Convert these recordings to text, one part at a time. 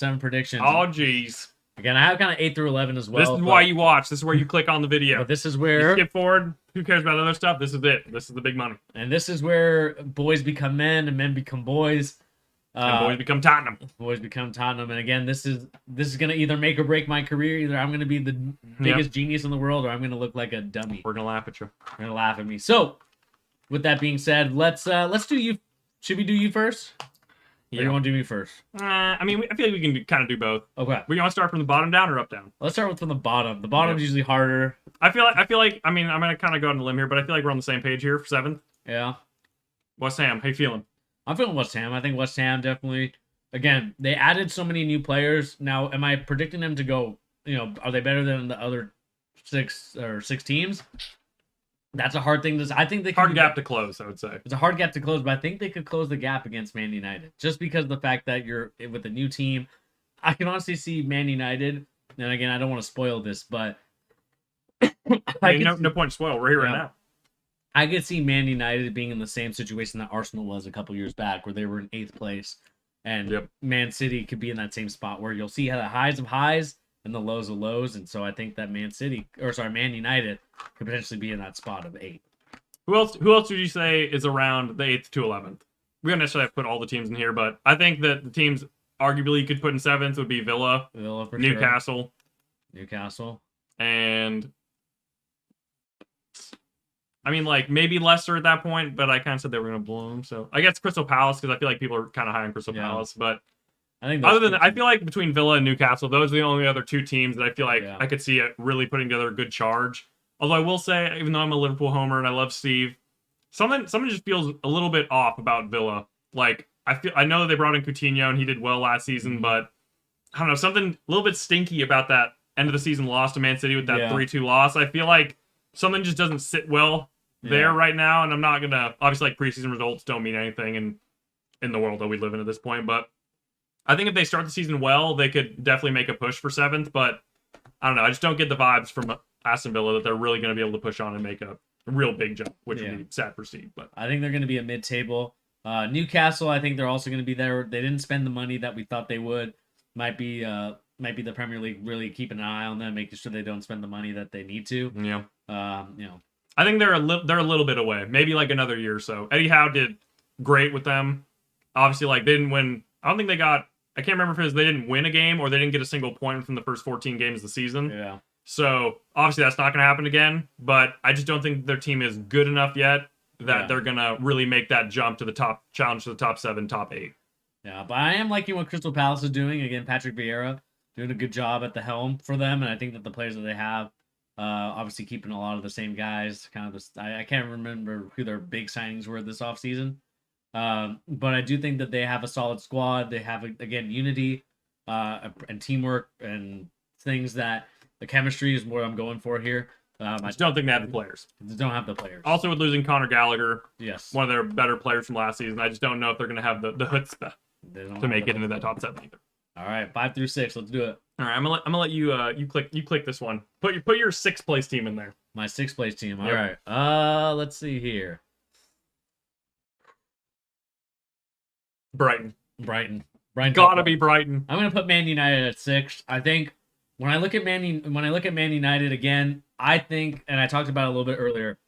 7 predictions. Oh, geez. Again, I have kind of 8 through 11 as well. This is why you watch. This is where you click on the video. But this is You where... skip forward. Who cares about other stuff? This is it. This is the big money. And this is where boys become men and men become boys. And boys become Tottenham. Boys become Tottenham. And again, this is going to either make or break my career. Either I'm going to be the biggest genius in the world, or I'm going to look like a dummy. We're going to laugh at you. They're going to laugh at me. So, with that being said, let's do you. Should we do you first? Yeah. Or you want to do me first? I mean, I feel like we can kind of do both. Okay. We want to start from the bottom down or up down? Let's start from the bottom. The bottom is usually harder. I feel like. I mean, I'm gonna kind of go on a limb here, but I feel like we're on the same page here for 7th. Yeah. West Ham, how you feeling? I'm feeling West Ham. I think West Ham definitely. Again, they added so many new players. Now, am I predicting them to go? Are they better than the other 6 teams? That's a hard thing to say. I think they hard gap to close, I would say. It's a hard gap to close, but I think they could close the gap against Man United. Just because of the fact that you're with a new team. I can honestly see Man United, and again, I don't want to spoil this, but no point to spoil. We're here right now. I could see Man United being in the same situation that Arsenal was a couple years back, where they were in 8th place, and Man City could be in that same spot where you'll see the highs of highs and the lows of lows, and so I think that Man United could potentially be in that spot of 8. Who else would you say is around the 8th to 11th? We don't necessarily have to put all the teams in here, but I think that the teams arguably you could put in 7th would be Villa for Newcastle. Sure. Newcastle. And I mean, like, maybe Leicester at that point, but I kind of said they were going to bloom. So I guess Crystal Palace, because I feel like people are kind of high on Crystal Palace, but I think other than that, I feel like between Villa and Newcastle, those are the only other 2 teams that I feel like I could see it really putting together a good charge. Although I will say, even though I'm a Liverpool homer and I love Steve, something just feels a little bit off about Villa. Like, I know that they brought in Coutinho and he did well last season, but I don't know, something a little bit stinky about that end of the season loss to Man City with that 3-2 loss. I feel like something just doesn't sit well there right now, and I'm not gonna obviously, like, preseason results don't mean anything in the world that we live in at this point, but I think if they start the season well, they could definitely make a push for 7th, but I don't know. I just don't get the vibes from Aston Villa that they're really going to be able to push on and make a real big jump, which would be sad for Steve. But I think they're going to be a mid-table. Newcastle, I think they're also going to be there. They didn't spend the money that we thought they would. Might be the Premier League really keeping an eye on them, making sure they don't spend the money that they need to. Yeah. I think they're a little bit away. Maybe like another year or so. Eddie Howe did great with them. Obviously, like, they didn't win. I don't think they got. I can't remember if it was they didn't win a game or they didn't get a single point from the first 14 games of the season. Yeah. So, obviously, that's not going to happen again. But I just don't think their team is good enough yet that they're going to really make that jump to the top, challenge to the top 7, top 8. Yeah, but I am liking what Crystal Palace is doing. Again, Patrick Vieira doing a good job at the helm for them. And I think that the players that they have, obviously keeping a lot of the same guys. I can't remember who their big signings were this offseason. But I do think that they have a solid squad. They have, again, unity and teamwork and things that the chemistry is what I'm going for here. I just don't think they have the players. They don't have the players. Also, with losing Conor Gallagher, yes, one of their better players from last season, I just don't know if they're going to have the chutzpah to make it into that top 7 either. All right, 5 through 6. Let's do it. All right, I'm gonna let you you click this one. Put your 6th place team in there. My 6th place team. All right. Let's see here. Brighton. Gotta be Brighton. I'm gonna put Man United at 6. I think when I look at Man United again, I think, and I talked about it a little bit earlier,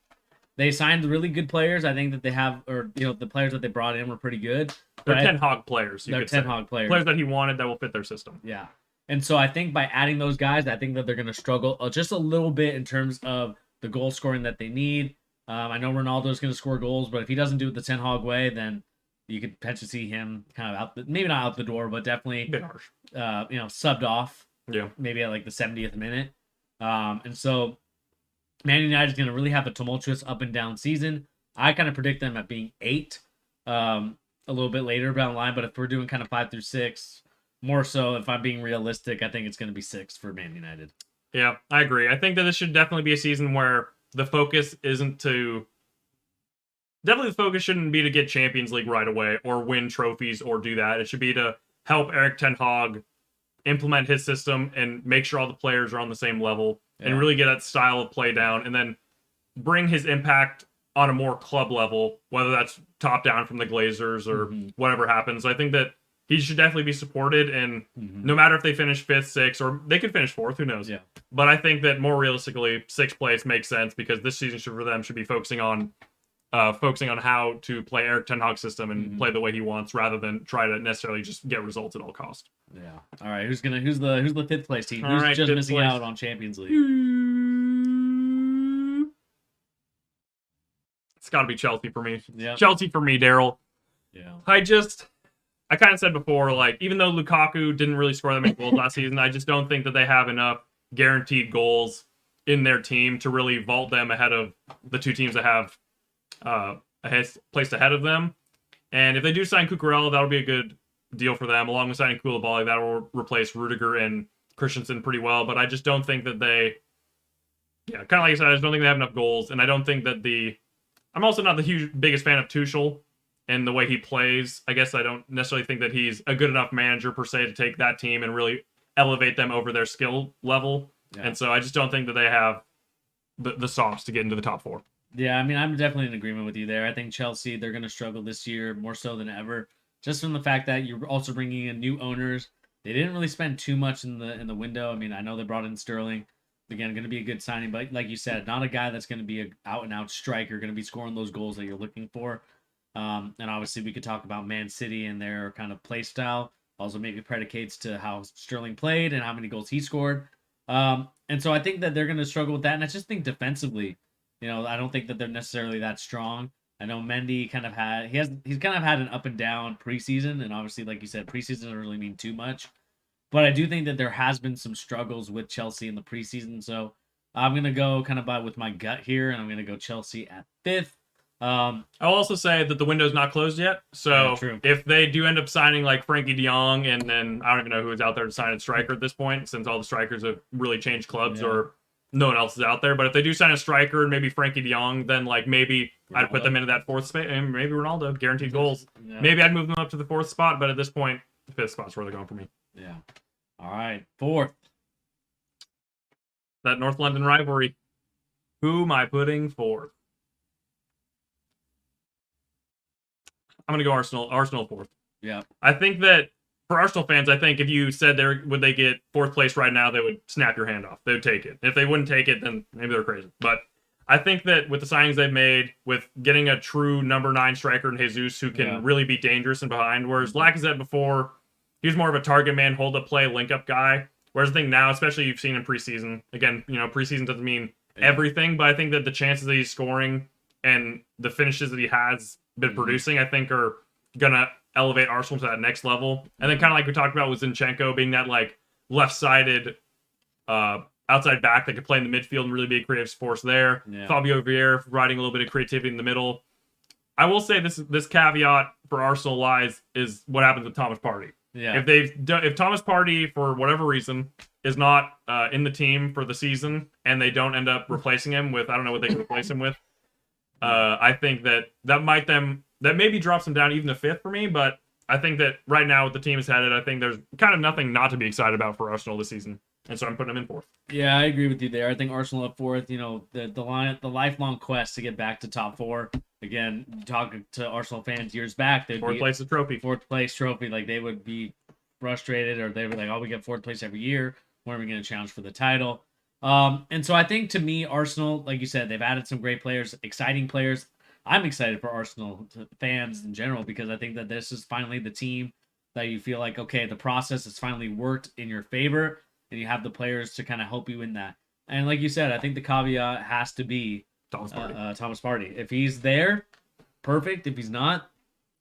they signed really good players. I think that they have, the players that they brought in were pretty good. They're Ten Hag players. They're Ten Hag players. Players that he wanted that will fit their system. Yeah. And so I think by adding those guys, I think that they're going to struggle just a little bit in terms of the goal scoring that they need. I know Ronaldo's going to score goals, but if he doesn't do it the Ten Hag way, then you could potentially see him kind of maybe not out the door, but definitely, a bit harsh. Subbed off. Yeah. Maybe at like the 70th minute. And so Man United is going to really have a tumultuous up and down season. I kind of predict them at being 8 a little bit later down the line, but if we're doing kind of 5 through 6, more so, if I'm being realistic, I think it's going to be 6 for Man United. Yeah, I agree. I think that this should definitely be a season where the focus isn't to... Definitely the focus shouldn't be to get Champions League right away or win trophies or do that. It should be to help Erik Ten Hag implement his system and make sure all the players are on the same level and really get that style of play down and then bring his impact on a more club level, whether that's top down from the Glazers or whatever happens. I think that he should definitely be supported. And no matter if they finish 5th, 6th, or they could finish 4th, who knows? Yeah. But I think that more realistically, 6th place makes sense because this season for them should be focusing on how to play Eric Ten Hag's system and play the way he wants, rather than try to necessarily just get results at all cost. Yeah. All right. Who's the 5th place team? Who's just missing out on Champions League? It's got to be Chelsea for me. Yeah. Chelsea for me, Daryl. Yeah. I kind of said before, like, even though Lukaku didn't really score that many goals last season, I just don't think that they have enough guaranteed goals in their team to really vault them ahead of the two teams that have placed ahead of them. And if they do sign Cucurella, that'll be a good deal for them, along with signing Koulibaly. That will replace Rudiger and Christensen pretty well. But I just don't think that kind of like I said, I just don't think they have enough goals. And I don't think that I'm also not the biggest fan of Tuchel and the way he plays. I guess I don't necessarily think that he's a good enough manager per se to take that team and really elevate them over their skill level. Yeah. And so I just don't think that they have the sauce to get into the top 4. Yeah, I mean, I'm definitely in agreement with you there. I think Chelsea, they're going to struggle this year more so than ever, just from the fact that you're also bringing in new owners. They didn't really spend too much in the window. I mean, I know they brought in Sterling. Again, going to be a good signing, but like you said, not a guy that's going to be an out-and-out striker, going to be scoring those goals that you're looking for. And obviously, we could talk about Man City and their kind of play style. Also, maybe predicates to how Sterling played and how many goals he scored. And so I think that they're going to struggle with that. And I just think defensively, I don't think that they're necessarily that strong. I know Mendy he's kind of had an up and down preseason, and obviously, like you said, preseason doesn't really mean too much. But I do think that there has been some struggles with Chelsea in the preseason, so I'm gonna go kind of with my gut here, and I'm gonna go Chelsea at 5th. I'll also say that the window's not closed yet, so if they do end up signing like Frankie De Jong, and then I don't even know who's out there to sign a striker at this point, since all the strikers have really changed clubs or no one else is out there. But if they do sign a striker and maybe Frankie De Jong, then like maybe I'd put them into that 4th space, and maybe Ronaldo, guaranteed goals. Yeah. Maybe I'd move them up to the 4th spot, but at this point, the 5th spot's where they're going for me. Yeah. All right, 4th. That North London rivalry. Who am I putting 4th? I'm going to go Arsenal. Arsenal 4th. Yeah. I think that for Arsenal fans, I think if you said would they get 4th place right now, they would snap your hand off. They would take it. If they wouldn't take it, then maybe they're crazy. But I think that with the signings they've made, with getting a true number 9 striker in Jesus who can really be dangerous and behind, whereas Lacazette before, he was more of a target man, hold up play, link up guy. Whereas I think now, especially you've seen in preseason, again, preseason doesn't mean everything, but I think that the chances that he's scoring and the finishes that he has been producing, I think are going to elevate Arsenal to that next level. And then kind of like we talked about with Zinchenko being that like left-sided outside back that could play in the midfield and really be a creative force there. Yeah. Fabio Vieira providing a little bit of creativity in the middle. I will say this caveat for Arsenal lies is what happens with Thomas Partey. Yeah. If Thomas Partey, for whatever reason, is not in the team for the season and they don't end up replacing him with, I don't know what they can replace him with, I think that maybe drops him down even to 5th for me, but I think that right now with the team is headed, I think there's kind of nothing not to be excited about for Arsenal this season. And so I'm putting them in 4th. Yeah, I agree with you there. I think Arsenal at 4th, the lifelong quest to get back to top 4. Again, talking to Arsenal fans years back, they'd 4th place trophy. 4th place trophy. Like they would be frustrated, or they were like, "Oh, we get 4th place every year. When are we going to challenge for the title?" And so I think to me, Arsenal, like you said, they've added some great players, exciting players. I'm excited for Arsenal fans in general because I think that this is finally the team that you feel like, okay, the process has finally worked in your favor, and you have the players to kind of help you in that. And like you said, I think the caveat has to be Thomas Partey. If he's there, perfect. If he's not,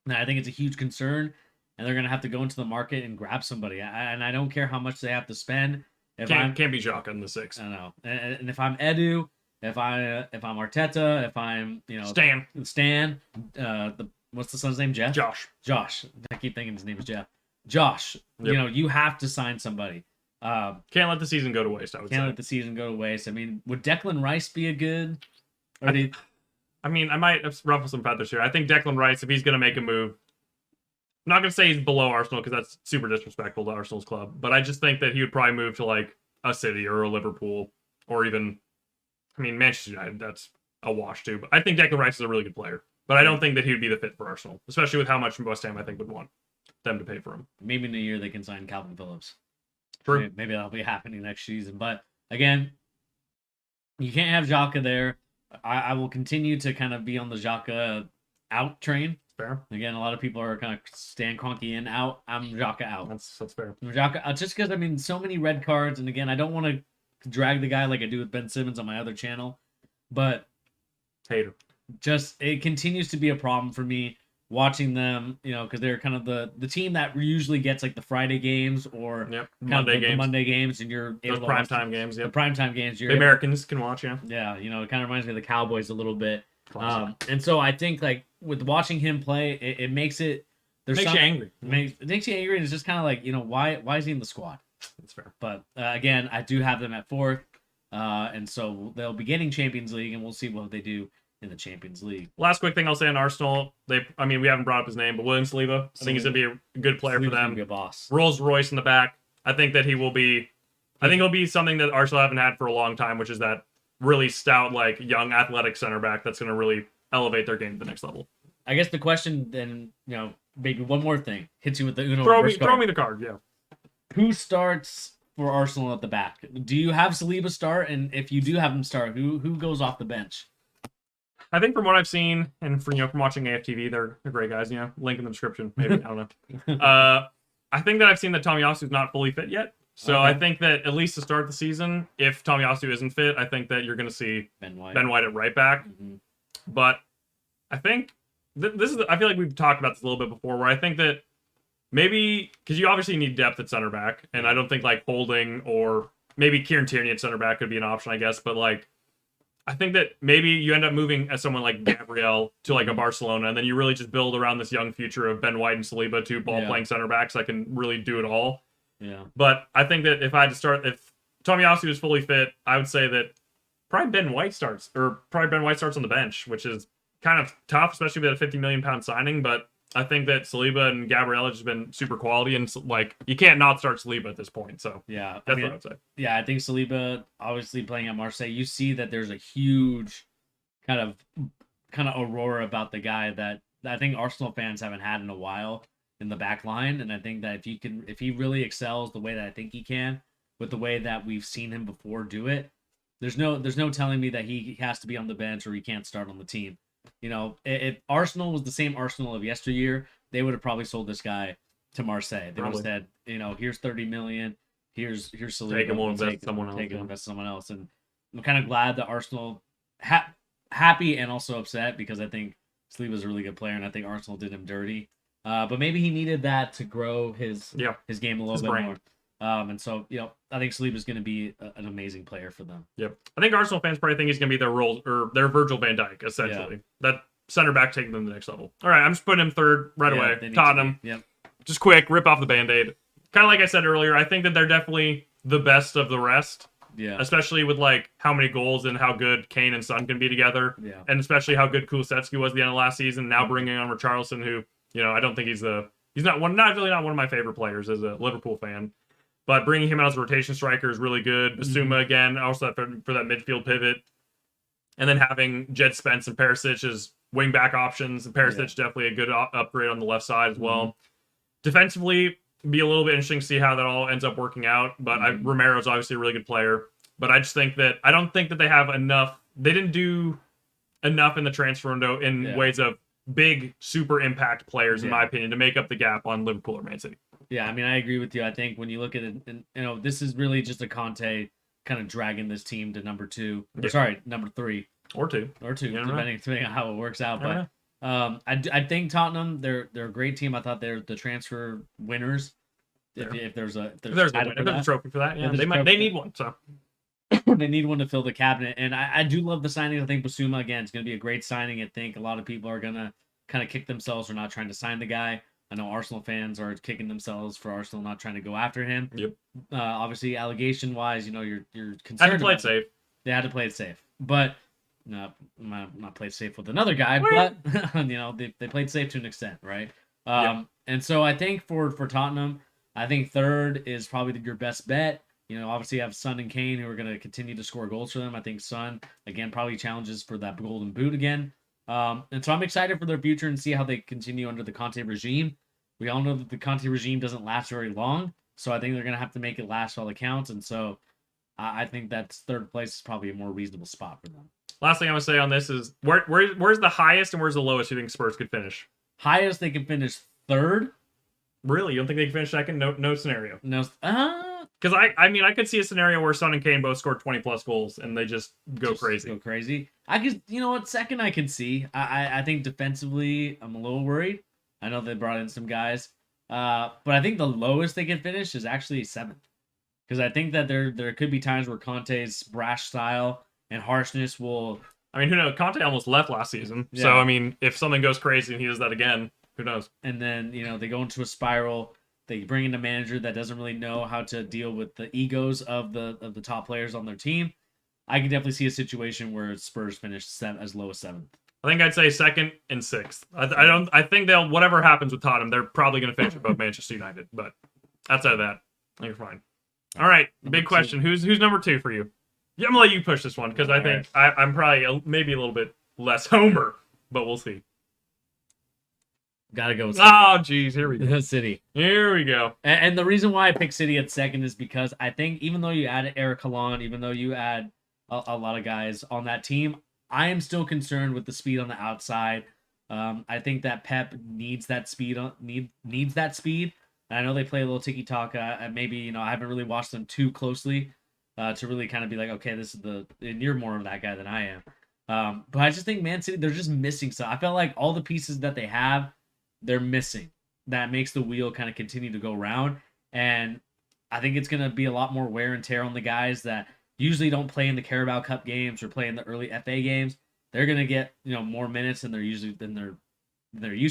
then I think it's a huge concern, and they're going to have to go into the market and grab somebody. And I don't care how much they have to spend. Can't be Xhaka in the 6th. I know. And if I'm Edu, if I'm Arteta, if I'm Stan, what's the son's name? Josh. I keep thinking his name is Jeff. Josh. Yep. You have to sign somebody. Can't let the season go to waste. Can't let the season go to waste. I mean, would Declan Rice be a good? I might ruffle some feathers here. I think Declan Rice, if he's going to make a move, I'm not going to say he's below Arsenal because that's super disrespectful to Arsenal's club, but I just think that he would probably move to like a City or a Liverpool or even, Manchester United. That's a wash too. But I think Declan Rice is a really good player, but I don't think that he would be the fit for Arsenal, especially with how much West Ham I think would want. them to pay for him. Maybe in a year they can sign Calvin Phillips. True. Maybe that'll be happening next season. But again, you can't have Xhaka there. I will continue to kind of be on the Xhaka out train. Fair. Again, a lot of people are kind of Stan Kroenke in, out. I'm Xhaka out. That's fair. Xhaka out just because, I mean, so many red cards. And again, I don't want to drag the guy like I do with Ben Simmons on my other channel. But Hater. Just, it continues to be a problem for me watching them, you know, because they're kind of the team that usually gets like the Friday games or Monday games, and you're those primetime games. The primetime games, the Americans can watch. Yeah, you know, it kind of reminds me of the Cowboys a little bit. And so I think like with watching him play, it makes it makes you angry. It makes you angry, and it's just kind of like, you know, why is he in the squad? That's fair. But again, I do have them at 4th, and so they'll be getting Champions League, and we'll see what they do in the Champions League. Last quick thing I'll say on Arsenal, we haven't brought up his name, but William Saliba, I think he's gonna be a good player for them. Be a boss. Rolls Royce in the back. I think that he will be. I think he'll be something that Arsenal haven't had for a long time, which is that really stout, like young, athletic center back that's gonna really elevate their game to the next level. I guess the question then, you know, maybe one more thing hits you with the Uno. Throw me the card. Yeah. Who starts for Arsenal at the back? Do you have Saliba start? And if you do have him start, who goes off the bench? I think from what I've seen, and from watching AFTV, they're great guys. Link in the description. Maybe I don't know. I think that I've seen that Tomiyasu's not fully fit yet. So okay. I think that at least to start the season, if Tomiyasu isn't fit, I think that you're going to see Ben White at right back. Mm-hmm. But I think this is. I feel like we've talked about this a little bit before, where I think that maybe because you obviously need depth at center back, and I don't think like Holding or maybe Kieran Tierney at center back could be an option, I guess. But like, I think that maybe you end up moving as someone like Gabriel to like a Barcelona, and then you really just build around this young future of Ben White and Saliba, two ball-playing center backs that can really do it all. Yeah. But I think that if I had to start, if Tomiyasu is fully fit, I would say that probably Ben White starts on the bench, which is kind of tough, especially with a £50 million signing. But I think that Saliba and Gabriel have just been super quality, and like you can't not start Saliba at this point. So yeah, that's what I would say. Yeah, I think Saliba, obviously playing at Marseille, you see that there's a huge kind of aurora about the guy that I think Arsenal fans haven't had in a while in the back line. And I think that if he really excels the way that I think he can, with the way that we've seen him before do it, there's no telling me that he has to be on the bench or he can't start on the team. You know, if Arsenal was the same Arsenal of yesteryear, they would have probably sold this guy to Marseille. They would have said, you know, here's 30 million, here's Saliba, take him, we'll invest someone else. Invest someone else. And I'm kind of glad that Arsenal happy and also upset, because I think Saliba's a really good player, and I think Arsenal did him dirty. But maybe he needed that to grow his game a little bit more. And so, you know, I think Saliba's going to be an amazing player for them. Yep. I think Arsenal fans probably think he's going to be their role or their Virgil van Dijk, essentially. Yeah. That center back taking them to the next level. All right, I'm just putting him third right away. Tottenham. Yep. Just quick, rip off the Band-Aid. Kind of like I said earlier, I think that they're definitely the best of the rest. Yeah. Especially with like how many goals and how good Kane and Son can be together. Yeah. And especially how good Kulusevski was at the end of last season. Now bringing on Richarlison, who, you know, I don't think he's not one of my favorite players as a Liverpool fan. But bringing him out as a rotation striker is really good. Bissouma again, also for that midfield pivot. And then having Jed Spence and Perisic as wing back options. And Perisic definitely a good upgrade on the left side as well. Defensively, be a little bit interesting to see how that all ends up working out. But Romero's obviously a really good player. But I just think that I don't think that they have enough. They didn't do enough in the transfer window in ways of big, super impact players, in my opinion, to make up the gap on Liverpool or Man City. Yeah, I mean, I agree with you. I think when you look at it, and you know, this is really just a Conte kind of dragging this team to number 2. Yeah. Sorry, number 3 or 2, depending on how it works out. But I think Tottenham, they're a great team. I thought they're the transfer winners. If there's a trophy for that, they need one. So they need one to fill the cabinet. And I do love the signing. I think Bissouma again is going to be a great signing. I think a lot of people are going to kind of kick themselves for not trying to sign the guy. I know Arsenal fans are kicking themselves for Arsenal not trying to go after him. Yep. Obviously, allegation-wise, you know, you're concerned. Had to play it safe. They had to play it safe, but not play it safe with another guy. But you know, they played safe to an extent, right? And so I think for Tottenham, I think third is probably your best bet. You know, obviously you have Son and Kane who are going to continue to score goals for them. I think Son again probably challenges for that golden boot again. And so I'm excited for their future and see how they continue under the Conte regime. we all know that the Conte regime doesn't last very long, so I think they're gonna have to make it last while it counts, and so I think that third place is probably a more reasonable spot for them. Last thing I'm gonna say on this is where's the highest and where's the lowest you think Spurs could finish? Highest they can finish third. Really, you don't think they can finish second? No scenario. No, because I mean I could see a scenario where Son and Kane both score 20+ goals and they just go crazy. Go crazy. I could, you know what? Second, I can see. I think defensively, I'm a little worried. I know they brought in some guys, but I think the lowest they can finish is actually seventh, because I think that there could be times where Conte's brash style and harshness will. I mean, who knows? Conte almost left last season, Yeah. so I mean, if something goes crazy and he does that again, who knows? And then they go into a spiral. They bring in a manager that doesn't really know how to deal with the egos of the top players on their team. I can definitely see a situation where Spurs finish as low as seventh. I think I'd say second and sixth. I think they'll, whatever happens with Tottenham, they're probably going to finish above Manchester United. But outside of that, I think you're fine. All right, big question. Who's number 2 for you? Yeah, I'm gonna let you push this one because I think I'm probably maybe a little bit less homer, but we'll see. Gotta go with City. Oh, geez, here we go. City. Here we go. And the reason why I picked City at second is because I think even though you add Eric Haaland, even though you add a lot of guys on that team, I am still concerned with the speed on the outside. I think that Pep needs that speed. Needs that speed. And I know they play a little tiki taka. Maybe I haven't really watched them too closely to really kind of be like, okay, this is and you're more of that guy than I am. But I just think Man City, they're just missing stuff. I felt like all the pieces that they have, they're missing. That makes the wheel kind of continue to go round. And I think it's going to be a lot more wear and tear on the guys that usually don't play in the Carabao Cup games or play in the early FA games. They're going to get, more minutes than they're used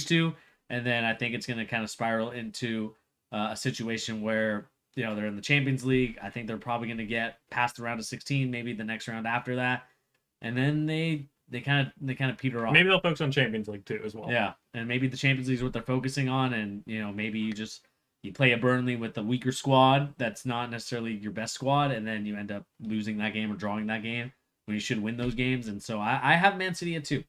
to. And then I think it's going to kind of spiral into a situation where, they're in the Champions League. I think they're probably going to get past the round of 16, maybe the next round after that. And then they kind of peter off. Maybe they'll focus on Champions League too as well. Yeah, and maybe the Champions League is what they're focusing on, and maybe you play a Burnley with a weaker squad that's not necessarily your best squad, and then you end up losing that game or drawing that game when you should win those games. And so I have Man City at 2.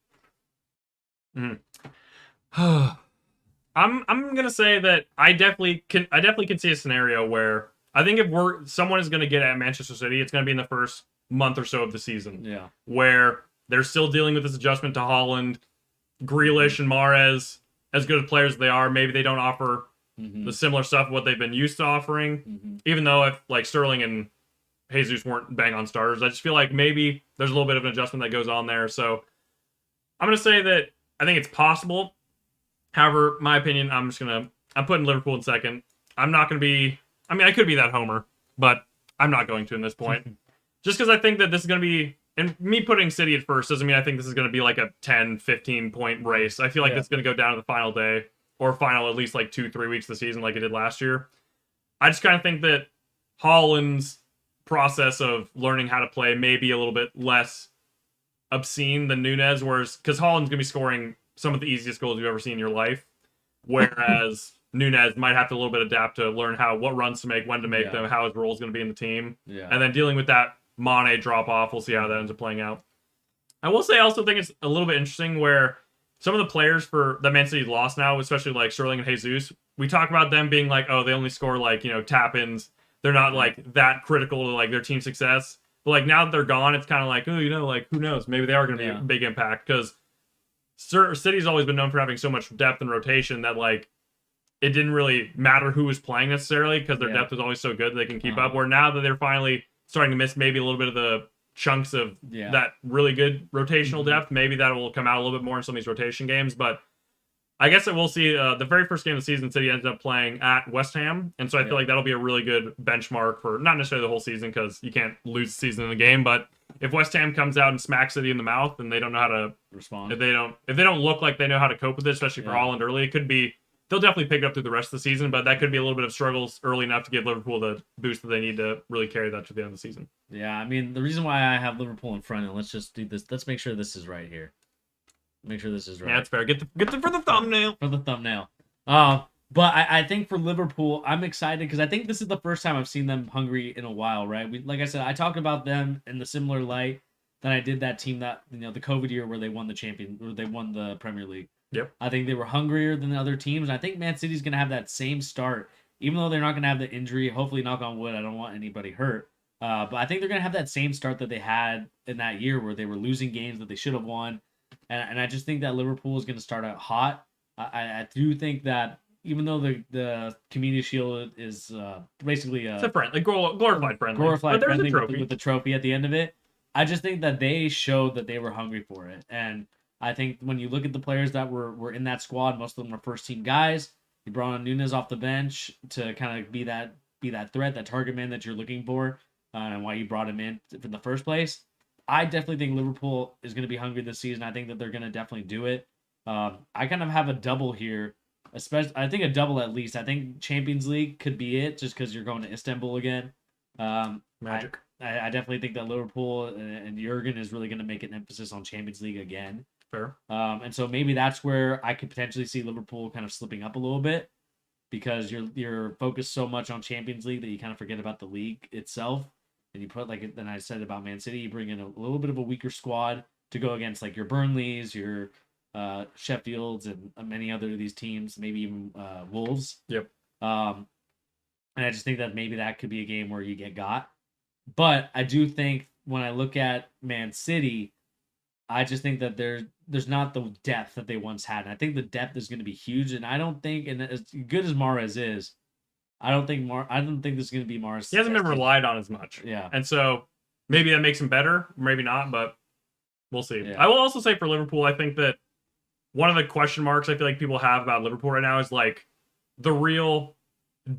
I'm gonna say that I definitely can see a scenario where I think if someone is gonna get at Manchester City, it's gonna be in the first month or so of the season. Yeah, where they're still dealing with this adjustment to Haaland, Grealish, and Mahrez. As good as players as they are, maybe they don't offer the similar stuff what they've been used to offering. Even though if like Sterling and Jesus weren't bang on starters, I just feel like maybe there's a little bit of an adjustment that goes on there. So I'm gonna say that I think it's possible. However, my opinion, I'm putting Liverpool in second. I'm not gonna be. I mean, I could be that homer, but I'm not going to in this point. Just because I think that this is gonna be. And me putting City at first doesn't mean I think this is going to be like a 10, 15 point race. I feel like it's going to go down to the final day or final at least like 2-3 weeks of the season like it did last year. I just kind of think that Haaland's process of learning how to play may be a little bit less obscene than Nunez, because Haaland's going to be scoring some of the easiest goals you've ever seen in your life, whereas Nunez might have to a little bit adapt to learn what runs to make, when to make them, how his role is going to be in the team, and then dealing with that Mane drop off. We'll see how that ends up playing out. I will say I also think it's a little bit interesting where some of the players that Man City's lost now, especially like Sterling and Jesus, we talk about them being like, oh, they only score like, tap-ins. They're not like that critical to like their team success. But like now that they're gone, it's kind of like, oh, like who knows? Maybe they are going to be a big impact, because City's always been known for having so much depth and rotation that like it didn't really matter who was playing necessarily, because their depth was always so good that they can keep up. Where now that they're finally starting to miss maybe a little bit of the chunks of that really good rotational depth, maybe that will come out a little bit more in some of these rotation games. But I guess I will see the very first game of the season, City ended up playing at West Ham, and so I feel like that'll be a really good benchmark for not necessarily the whole season, because you can't lose the season in the game. But if West Ham comes out and smacks City in the mouth and they don't know how to respond, if they don't look like they know how to cope with it, especially for Haaland early, it could be. They'll definitely pick it up through the rest of the season, but that could be a little bit of struggles early enough to give Liverpool the boost that they need to really carry that to the end of the season. Yeah, I mean, the reason why I have Liverpool in front, and let's just do this. Let's make sure this is right here. Make sure this is right. Yeah, that's fair. Get the for the thumbnail. For the thumbnail. But I think for Liverpool, I'm excited because I think this is the first time I've seen them hungry in a while, right? Like I said, I talked about them in the similar light that I did that team that, the COVID year where they won the Premier League. Yep. I think they were hungrier than the other teams. I think Man City's going to have that same start, even though they're not going to have the injury. Hopefully, knock on wood, I don't want anybody hurt. But I think they're going to have that same start that they had in that year where they were losing games that they should have won. And I just think that Liverpool is going to start out hot. I do think that even though the Community Shield is basically it's a friendly, glorified friendly, glorified but there's friendly a trophy. with the trophy at the end of it, I just think that they showed that they were hungry for it. And I think when you look at the players that were in that squad, most of them were first team guys. You brought on Nunes off the bench to kind of be that threat, that target man that you're looking for, and why you brought him in the first place. I definitely think Liverpool is going to be hungry this season. I think that they're going to definitely do it. I kind of have a double here, especially. I think a double at least. I think Champions League could be it, just because you're going to Istanbul again. Magic. I definitely think that Liverpool and Jurgen is really going to make an emphasis on Champions League again. Fair. And so maybe that's where I could potentially see Liverpool kind of slipping up a little bit, because you're focused so much on Champions League that you kind of forget about the league itself. And you put, like then I said about Man City, you bring in a little bit of a weaker squad to go against like your Burnleys, your Sheffields, and many other of these teams, maybe even Wolves. Yep. And I just think that maybe that could be a game where you get got. But I do think when I look at Man City, I just think that there's not the depth that they once had. And I think the depth is going to be huge. And I don't think, and as good as Mahrez is, I don't think this is going to be Mahrez. He hasn't been relied on as much. Yeah. And so maybe that makes him better, maybe not, but we'll see. Yeah. I will also say for Liverpool, I think that one of the question marks I feel like people have about Liverpool right now is like the real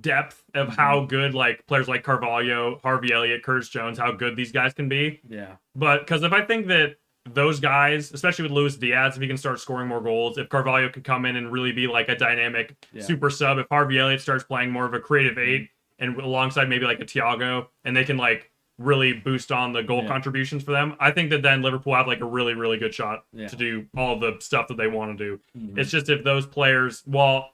depth of how good like players like Carvalho, Harvey Elliott, Curtis Jones, how good these guys can be. Yeah. But because if I think that those guys, especially with Luis Diaz, if he can start scoring more goals, if Carvalho could come in and really be like a dynamic super sub, if Harvey Elliott starts playing more of a creative eight and alongside maybe like a Thiago, and they can like really boost on the goal contributions for them, I think that then Liverpool have like a really, really good shot to do all the stuff that they want to do. It's just if those players, while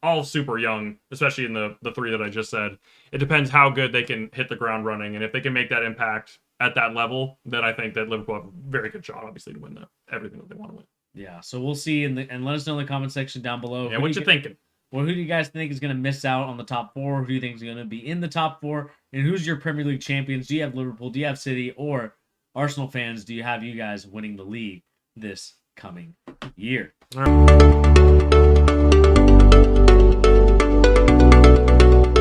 all super young, especially in the three that I just said, it depends how good they can hit the ground running. And if they can make that impact at that level, then I think that Liverpool have a very good shot, obviously, to win everything that they want to win. Yeah, so we'll see, and let us know in the comment section down below. Yeah, what you thinking? Well, who do you guys think is going to miss out on the top four? Who do you think is going to be in the top four? And who's your Premier League champions? Do you have Liverpool? Do you have City? Or Arsenal fans, do you have you guys winning the league this coming year? All right.